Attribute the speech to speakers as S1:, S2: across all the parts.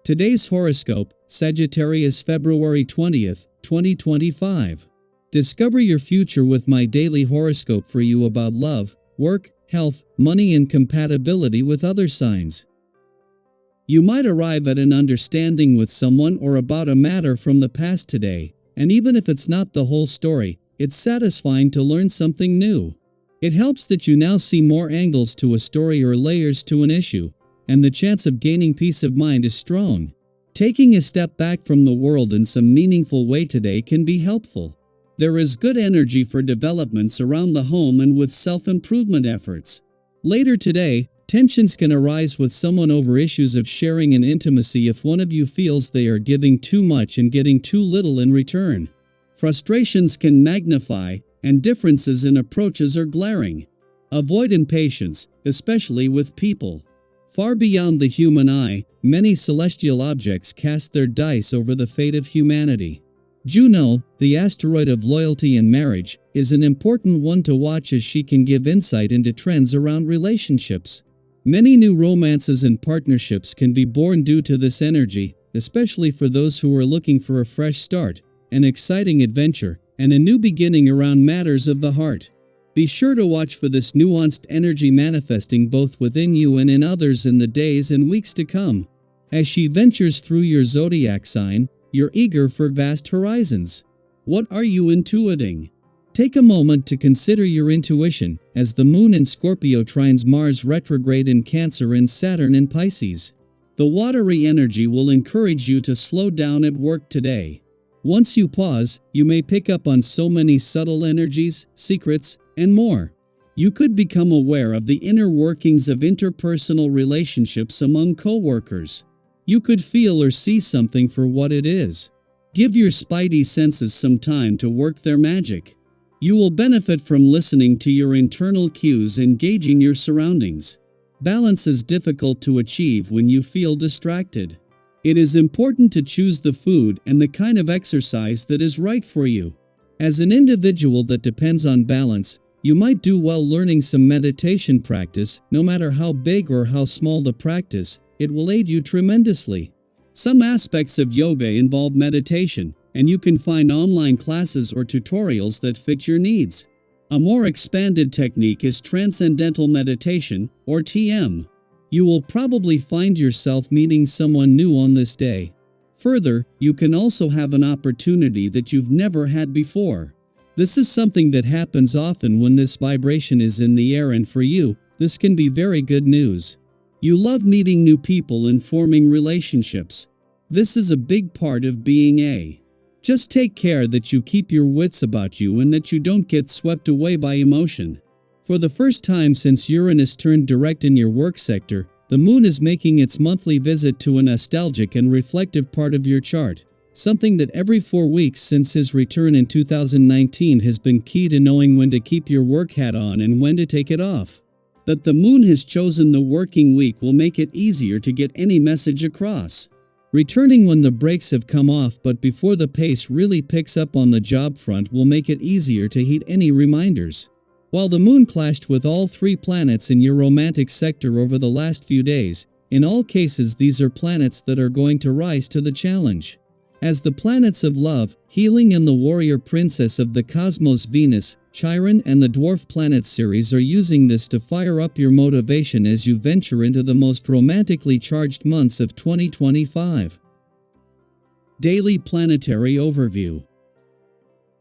S1: Today's horoscope, Sagittarius February 20th, 2025. Discover your future with my daily horoscope for you about love, work, health, money and compatibility with other signs. You might arrive at an understanding with someone or about a matter from the past today, and even if it's not the whole story, it's satisfying to learn something new. It helps that you now see more angles to a story or layers to an issue, and the chance of gaining peace of mind is strong. Taking a step back from the world in some meaningful way today can be helpful. There is good energy for developments around the home and with self-improvement efforts. Later today, tensions can arise with someone over issues of sharing and intimacy if one of you feels they are giving too much and getting too little in return. Frustrations can magnify, and differences in approaches are glaring. Avoid impatience, especially with people. Far beyond the human eye, many celestial objects cast their dice over the fate of humanity. Juno, the asteroid of loyalty and marriage, is an important one to watch as she can give insight into trends around relationships. Many new romances and partnerships can be born due to this energy, especially for those who are looking for a fresh start, an exciting adventure, and a new beginning around matters of the heart. Be sure to watch for this nuanced energy manifesting both within you and in others in the days and weeks to come. As she ventures through your zodiac sign, you're eager for vast horizons. What are you intuiting? Take a moment to consider your intuition, as the Moon in Scorpio trines Mars retrograde in Cancer and Saturn in Pisces. The watery energy will encourage you to slow down at work today. Once you pause, you may pick up on so many subtle energies, secrets, and more. You could become aware of the inner workings of interpersonal relationships among co-workers. You could feel or see something for what it is. Give your spidey senses some time to work their magic. You will benefit from listening to your internal cues and gauging your surroundings. Balance is difficult to achieve when you feel distracted. It is important to choose the food and the kind of exercise that is right for you. As an individual that depends on balance, you might do well learning some meditation practice. No matter how big or how small the practice, it will aid you tremendously. Some aspects of yoga involve meditation, and you can find online classes or tutorials that fit your needs. A more expanded technique is transcendental meditation, or TM. You will probably find yourself meeting someone new on this day. Further, you can also have an opportunity that you've never had before. This is something that happens often when this vibration is in the air, and for you, this can be very good news. You love meeting new people and forming relationships. This is a big part of being a. Just take care that you keep your wits about you and that you don't get swept away by emotion. For the first time since Uranus turned direct in your work sector, the Moon is making its monthly visit to a nostalgic and reflective part of your chart. Something that every 4 weeks since his return in 2019 has been key to knowing when to keep your work hat on and when to take it off. That the Moon has chosen the working week will make it easier to get any message across. Returning when the brakes have come off but before the pace really picks up on the job front will make it easier to heed any reminders. While the Moon clashed with all 3 planets in your romantic sector over the last few days, in all cases these are planets that are going to rise to the challenge. As the planets of love, healing and the warrior princess of the cosmos Venus, Chiron and the dwarf planet Ceres are using this to fire up your motivation as you venture into the most romantically charged months of 2025. Daily Planetary Overview.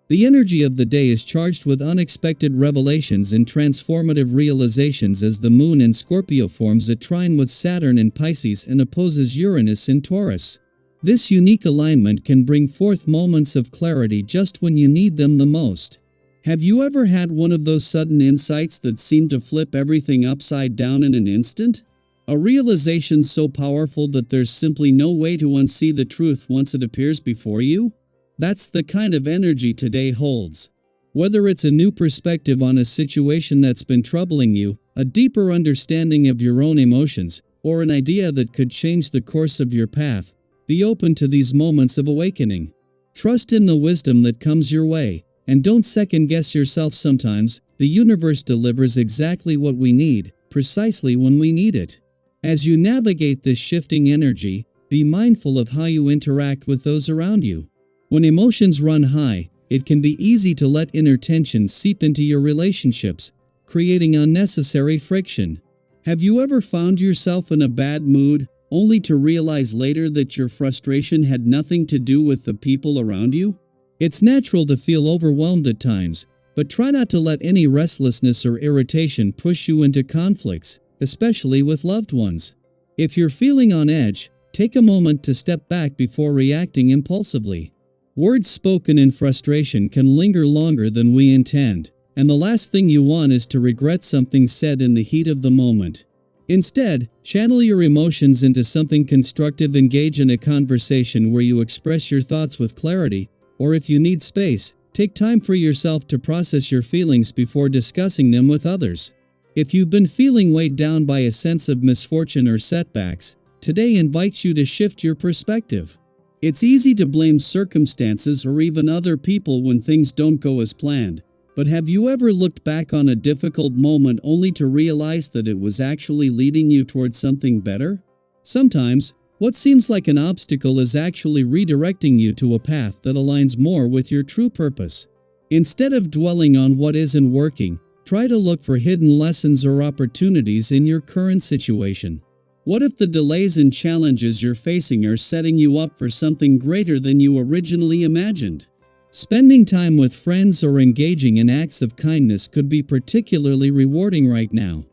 S1: The energy of the day is charged with unexpected revelations and transformative realizations as the Moon in Scorpio forms a trine with Saturn in Pisces and opposes Uranus in Taurus. This unique alignment can bring forth moments of clarity just when you need them the most. Have you ever had one of those sudden insights that seem to flip everything upside down in an instant? A realization so powerful that there's simply no way to unsee the truth once it appears before you? That's the kind of energy today holds. Whether it's a new perspective on a situation that's been troubling you, a deeper understanding of your own emotions, or an idea that could change the course of your path, be open to these moments of awakening. Trust in the wisdom that comes your way, and don't second-guess yourself sometimes. The universe delivers exactly what we need, precisely when we need it. As you navigate this shifting energy, be mindful of how you interact with those around you. When emotions run high, it can be easy to let inner tension seep into your relationships, creating unnecessary friction. Have you ever found yourself in a bad mood, only to realize later that your frustration had nothing to do with the people around you? It's natural to feel overwhelmed at times, but try not to let any restlessness or irritation push you into conflicts, especially with loved ones. If you're feeling on edge, take a moment to step back before reacting impulsively. Words spoken in frustration can linger longer than we intend, and the last thing you want is to regret something said in the heat of the moment. Instead, channel your emotions into something constructive. Engage in a conversation where you express your thoughts with clarity, or if you need space, take time for yourself to process your feelings before discussing them with others. If you've been feeling weighed down by a sense of misfortune or setbacks, today invites you to shift your perspective. It's easy to blame circumstances or even other people when things don't go as planned, but have you ever looked back on a difficult moment only to realize that it was actually leading you towards something better? Sometimes, what seems like an obstacle is actually redirecting you to a path that aligns more with your true purpose. Instead of dwelling on what isn't working, try to look for hidden lessons or opportunities in your current situation. What if the delays and challenges you're facing are setting you up for something greater than you originally imagined? Spending time with friends or engaging in acts of kindness could be particularly rewarding right now.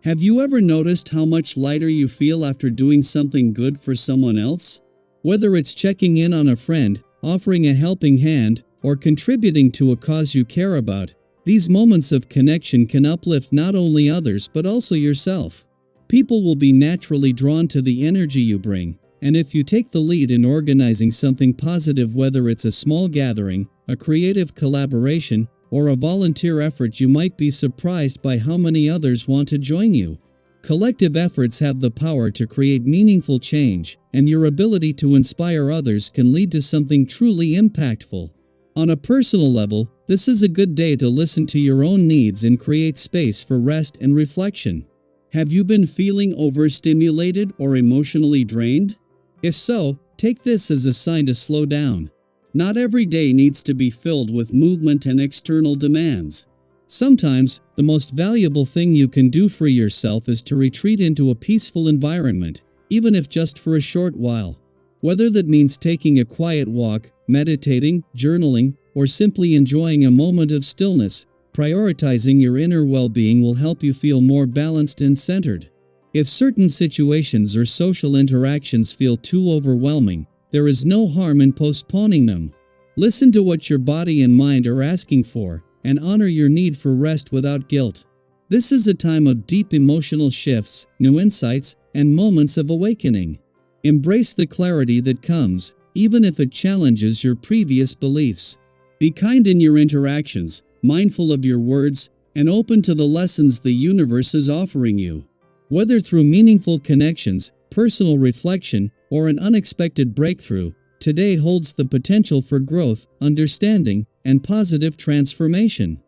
S1: Have you ever noticed how much lighter you feel after doing something good for someone else? Whether it's checking in on a friend, offering a helping hand, or contributing to a cause you care about, these moments of connection can uplift not only others but also yourself. People will be naturally drawn to the energy you bring, and if you take the lead in organizing something positive, whether it's a small gathering, a creative collaboration, or a volunteer effort, you might be surprised by how many others want to join you. Collective efforts have the power to create meaningful change, and your ability to inspire others can lead to something truly impactful. On a personal level, this is a good day to listen to your own needs and create space for rest and reflection. Have you been feeling overstimulated or emotionally drained? If so, take this as a sign to slow down. Not every day needs to be filled with movement and external demands. Sometimes, the most valuable thing you can do for yourself is to retreat into a peaceful environment, even if just for a short while. Whether that means taking a quiet walk, meditating, journaling, or simply enjoying a moment of stillness, prioritizing your inner well-being will help you feel more balanced and centered. If certain situations or social interactions feel too overwhelming, there is no harm in postponing them. Listen to what your body and mind are asking for, and honor your need for rest without guilt. This is a time of deep emotional shifts, new insights, and moments of awakening. Embrace the clarity that comes, even if it challenges your previous beliefs. Be kind in your interactions, mindful of your words, and open to the lessons the universe is offering you. Whether through meaningful connections, personal reflection, or an unexpected breakthrough, today holds the potential for growth, understanding, and positive transformation.